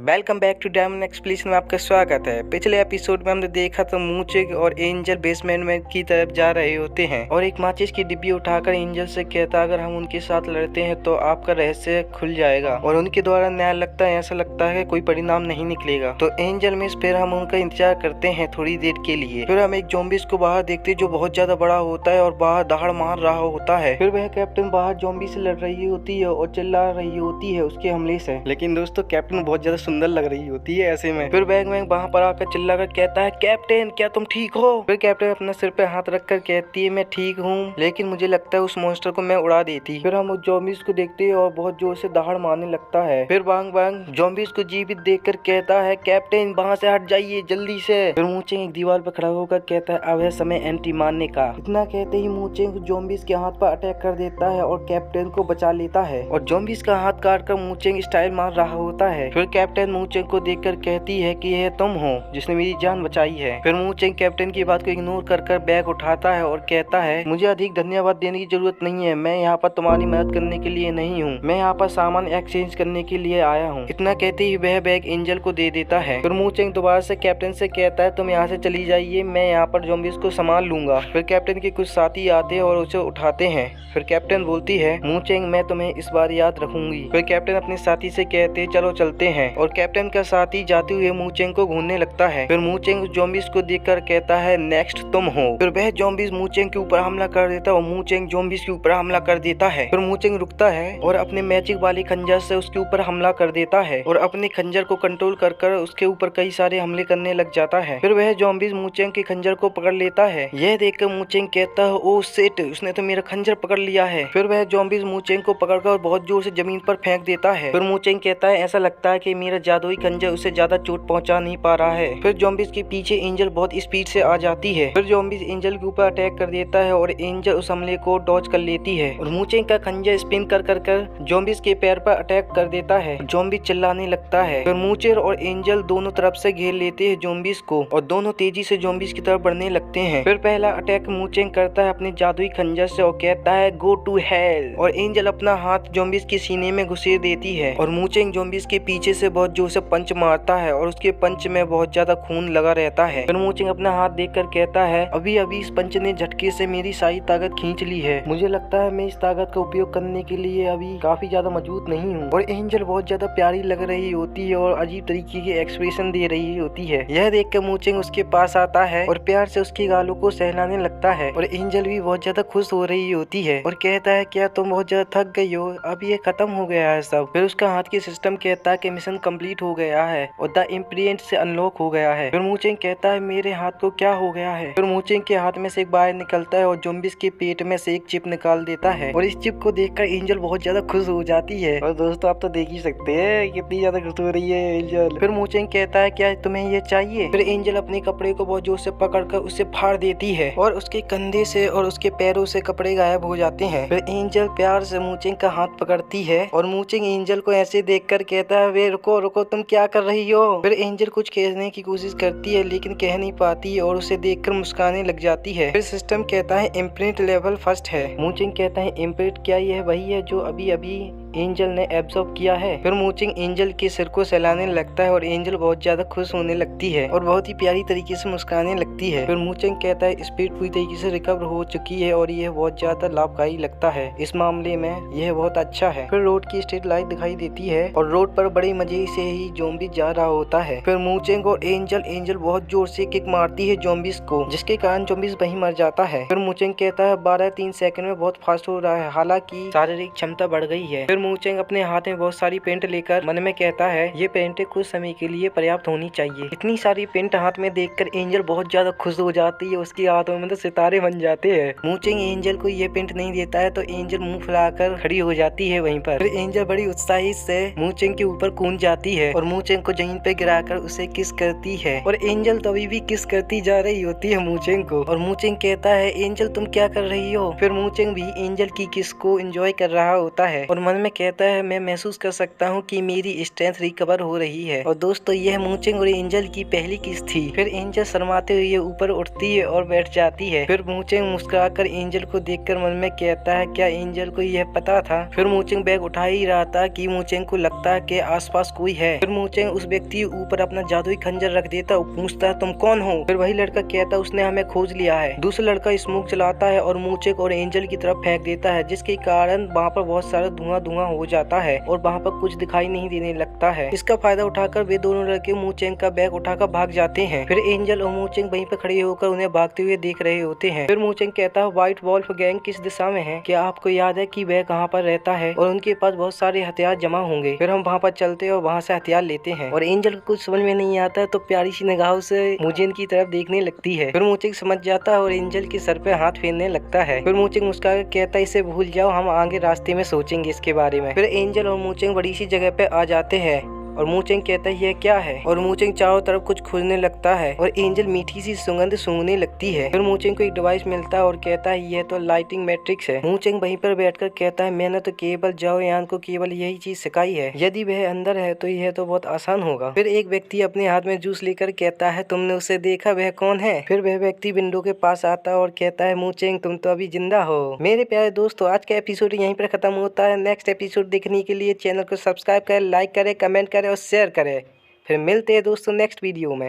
Welcome back to diamond explanation में आपका स्वागत है। पिछले एपिसोड में हमने देखा तो मूचिंग और एंजल बेसमेंट में की तरफ जा रहे होते हैं और एक माचिस की डिब्बी उठाकर एंजल से कहता अगर हम उनके साथ लड़ते हैं तो आपका रहस्य खुल जाएगा और उनके द्वारा न्याय लगता है, ऐसा लगता है कोई परिणाम नहीं निकलेगा। तो एंजल में फिर हम उनका इंतजार करते हैं थोड़ी देर के लिए। फिर हम एक ज़ॉम्बीज़ को बाहर देखते हैं जो बहुत ज्यादा बड़ा होता है और बाहर दहाड़ मार रहा होता है। फिर वह कैप्टन बाहर ज़ॉम्बी से लड़ रही होती है और चिल्ला रही होती है उसके हमले से। लेकिन दोस्तों कैप्टन बहुत ज्यादा सुंदर लग रही होती है ऐसे में। फिर बैग में वहाँ पर आकर चिल्लाकर कहता है कैप्टन क्या तुम ठीक हो? फिर कैप्टन अपने सिर पे हाथ रखकर कहती है मैं ठीक हूँ, लेकिन मुझे लगता है उस मॉन्स्टर को मैं उड़ा देती। फिर हम उस ज़ॉम्बीज़ को देखते हैं और बहुत जोर से दहाड़ मारने लगता है। फिर बांग बांग ज़ॉम्बीज़ को जीवित देखकर कहता है कैप्टन वहाँ से हट जाइए जल्दी से। फिर मूचिंग एक दीवार पर खड़ा होकर कहता है अब है समय एंट्री मारने का। इतना कहते ही मूचिंग ज़ॉम्बीज़ के हाथ पर अटैक कर देता है और कैप्टन को बचा लेता है और ज़ॉम्बीज़ का हाथ काट कर मूचिंग स्टाइल मार रहा होता है। फिर कैप्टन मूचिंग को देखकर कहती है कि यह तुम हो जिसने मेरी जान बचाई है। फिर मूचिंग कैप्टन की बात को इग्नोर कर बैग उठाता है और कहता है मुझे अधिक धन्यवाद देने की जरूरत नहीं है, मैं यहाँ पर तुम्हारी मदद करने के लिए नहीं हूँ, मैं यहाँ पर सामान एक्सचेंज करने के लिए आया हूँ। इतना कहते ही वह बैग एंजल को दे देता है। फिर मूचिंग दोबारा से कैप्टन से कहता है तुम यहाँ से चली जाइए, मैं यहाँ पर ज़ॉम्बीज़ को संभाल लूंगा। फिर कैप्टन के कुछ साथी आते हैं और उसे उठाते हैं। फिर कैप्टन बोलती है मूचिंग मैं तुम्हें इस बार याद रखूंगी। फिर कैप्टन अपने साथी से कहते चलो चलते हैं और कैप्टन का साथी जाते हुए मूचिंग को घूरने लगता है। फिर मूचिंग ज़ॉम्बीज़ को देखकर कहता है नेक्स्ट तुम हो। फिर वह ज़ॉम्बीज़ मूचिंग के ऊपर हमला कर देता है और मूचिंग ज़ॉम्बीज़ के ऊपर हमला कर देता है। फिर मूचिंग रुकता है और अपने मैजिक वाले खंजर से उसके ऊपर हमला कर देता है और अपने खंजर को कंट्रोल कर उसके ऊपर कई सारे हमले करने लग जाता है। फिर वह ज़ॉम्बीज़ मूचिंग के खंजर को पकड़ लेता है। यह देखकर मूचिंग कहता है ओ शिट उसने तो मेरा खंजर पकड़ लिया है। फिर वह ज़ॉम्बीज़ मूचिंग को पकड़कर बहुत जोर से जमीन पर फेंक देता है। फिर मूचिंग कहता है ऐसा लगता है कि मेरा जादुई खंजर उसे ज्यादा चोट पहुंचा नहीं पा रहा है। फिर ज़ॉम्बीज़ के पीछे एंजल बहुत स्पीड से आ जाती है। फिर ज़ॉम्बीज़ एंजल के ऊपर अटैक कर देता है और एंजल उस हमले को डॉज कर लेती है और मूचिंग का खंजर स्पिन कर ज़ॉम्बीज़ के पैर पर अटैक कर देता है। ज़ॉम्बी चिल्लाने लगता है। फिर मूचिंग और एंजल दोनों तरफ से घेर लेते हैं ज़ॉम्बीज़ को और दोनों तेजी से ज़ॉम्बीज़ की तरफ बढ़ने लगते हैं। फिर पहला अटैक मूचिंग करता है अपने जादुई खंजर से और कहता है गो टू हेल और एंजल अपना हाथ ज़ॉम्बीज़ के सीने में घुसेड़ देती है और मूचिंग ज़ॉम्बीज़ के पीछे से बहुत जोर से पंच मारता है और उसके पंच में बहुत ज्यादा खून लगा रहता है। फिर मूचिंग अपना हाथ देखकर कहता है अभी अभी इस पंच ने झटके से मेरी सारी ताकत खींच ली है, मुझे लगता है मैं इस ताकत का उपयोग करने के लिए अभी काफी ज्यादा मजबूत नहीं हूँ। और एंजल बहुत ज्यादा प्यारी लग रही होती है और अजीब तरीके के एक्सप्रेशन दे रही होती है। यह देखकर मूचिंग उसके पास आता है और प्यार से उसके गालों को सहलाने लगता है और एंजल भी बहुत ज्यादा खुश हो रही होती है और कहता है क्या तुम बहुत ज्यादा थक गई हो, अब ये खत्म हो गया है सब। फिर उसका हाथ की सिस्टम कहता है कि मिशन कंप्लीट हो गया है और द इम्प्रिंट से अनलॉक हो गया है। फिर मूचिंग कहता है मेरे हाथ को क्या हो गया है। फिर मूचिंग के हाथ में से एक बाहर निकलता है और ज़ॉम्बीज़ के पेट में से एक चिप निकाल देता है और इस चिप को देखकर एंजल बहुत ज्यादा खुश हो जाती है। और दोस्तों आप तो देख ही सकते हैं कितनी ज्यादा खुश हो रही है एंजल। फिर मूचिंग कहता है क्या तुम्हें ये चाहिए? फिर एंजल अपने कपड़े को बहुत जोर से पकड़कर उसे फाड़ देती है और उसके कंधे से और उसके पैरों से कपड़े गायब हो जाते हैं। फिर एंजल प्यार से मूचिंग का हाथ पकड़ती है और मूचिंग एंजल को ऐसे देखकर कहता है वे रुको रुको तुम क्या कर रही हो। फिर एंजल कुछ कहने की कोशिश करती है लेकिन कह नहीं पाती और उसे देखकर मुस्कुराने लग जाती है। फिर सिस्टम कहता है इम्प्रिंट लेवल फर्स्ट है। मूचिंग कहता है इम्प्रिंट क्या यह वही है जो अभी अभी एंजल ने एब्जॉर्ब किया है। फिर मूचिंग एंजल के सिर को सहलाने लगता है और एंजल बहुत ज्यादा खुश होने लगती है और बहुत ही प्यारी तरीके से मुस्कुराने लगती है। फिर मूचिंग कहता है स्पीड पूरी तरीके से रिकवर हो चुकी है और यह बहुत ज्यादा लाभकारी लगता है, इस मामले में यह बहुत अच्छा है। फिर रोड की स्ट्रीट लाइट दिखाई देती है और रोड पर बड़े मजे से ही ज़ॉम्बी जा रहा होता है। फिर मूचिंग और एंजल बहुत जोर से किक मारती है ज़ॉम्बीज़ को जिसके कारण ज़ॉम्बीज़ वहीं मर जाता है। फिर मूचिंग कहता है 12-3 सेकंड में बहुत फास्ट हो रहा है, हालांकि शारीरिक क्षमता बढ़ गई है। फिर मूचिंग अपने हाथ में बहुत सारी पेंट लेकर मन में कहता है ये पेंट कुछ समय के लिए पर्याप्त होनी चाहिए। इतनी सारी पेंट हाथ में देखकर एंजल बहुत ज्यादा खुश हो जाती है, उसके हाथों में तो सितारे बन जाते हैं। मूचिंग एंजल को ये पेंट नहीं देता है तो एंजल मुंह फुलाकर खड़ी हो जाती है वहीं पर। फिर एंजल बड़ी उत्साहित से मूचिंग के ऊपर कूद जाती है और मूचिंग को जमीन पे गिराकर उसे किस करती है और एंजल तो अभी भी किस करती जा रही होती है मूचिंग को और मूचिंग कहता है एंजल तुम क्या कर रही हो। फिर मूचिंग भी एंजल की किस को एंजॉय कर रहा होता है और मन में कहता है मैं महसूस कर सकता हूँ कि मेरी स्ट्रेंथ रिकवर हो रही है। और दोस्तों यह मूचिंग और एंजल की पहली किस थी। फिर एंजल शर्माते हुए ऊपर उठती है और बैठ जाती है। फिर मूचिंग मुस्कुराकर एंजल को देखकर मन में कहता है क्या एंजल को यह पता था। फिर मूचिंग बैग उठा ही रहा था कि मूचिंग को लगता है कि आसपास कोई है। फिर मूचिंग उस व्यक्ति ऊपर अपना जादुई खंजर रख देता और पूछता है तुम कौन हो। फिर वही लड़का कहता है उसने हमें खोज लिया है। दूसरा लड़का स्मोक जलाता है और मूचिंग और एंजल की तरफ फेंक देता है, जिसके कारण वहाँ पर बहुत सारा धुआं धुआं हो जाता है और वहाँ पर कुछ दिखाई नहीं देने लगता है। इसका फायदा उठाकर वे दोनों लड़के मूचिंग का बैग उठाकर भाग जाते हैं। फिर एंजल और मूचिंग वहीं पर खड़े होकर उन्हें भागते हुए देख रहे होते हैं। फिर मूचिंग कहता है व्हाइट वॉल्फ गैंग किस दिशा में है, क्या आपको याद है कि वह कहाँ पर रहता है और उनके पास बहुत सारे हथियार जमा होंगे। फिर हम वहाँ पर चलते और वहाँ से हथियार लेते हैं। और एंजल को कुछ समझ में नहीं आता तो प्यारी सी निगाहों से मूचिंग की तरफ देखने लगती है। फिर मूचिंग समझ जाता है और एंजल के सर पे हाथ फेरने लगता है। फिर मूचिंग मुस्कुरा कर कहता है इसे भूल जाओ, हम आगे रास्ते में सोचेंगे इसके बारे में। फिर एंजल और मूचिंग बड़ी सी जगह पे आ जाते हैं और मूचिंग कहता है यह क्या है। और मूचिंग चारों तरफ कुछ खोजने लगता है और एंजल मीठी सी सुगंध सूंघने लगती है। फिर मूचिंग को एक डिवाइस मिलता है और कहता है यह तो लाइटिंग मैट्रिक्स है। मूचिंग वहीं पर बैठकर कहता है मैंने तो केवल जाओ यान को केवल यही चीज सिखाई है, यदि वह अंदर है तो यह तो बहुत आसान होगा। फिर एक व्यक्ति अपने हाथ में जूस लेकर कहता है तुमने उसे देखा, वह कौन है। फिर वह व्यक्ति विंडो के पास आता है और कहता है मूचिंग तुम तो अभी जिंदा हो। मेरे प्यारे दोस्तों आज का एपिसोड यहीं पर खत्म होता है। नेक्स्ट एपिसोड देखने के लिए चैनल को सब्सक्राइब करें, लाइक करें, कमेंट करें और शेयर करें। फिर मिलते हैं दोस्तों नेक्स्ट वीडियो में।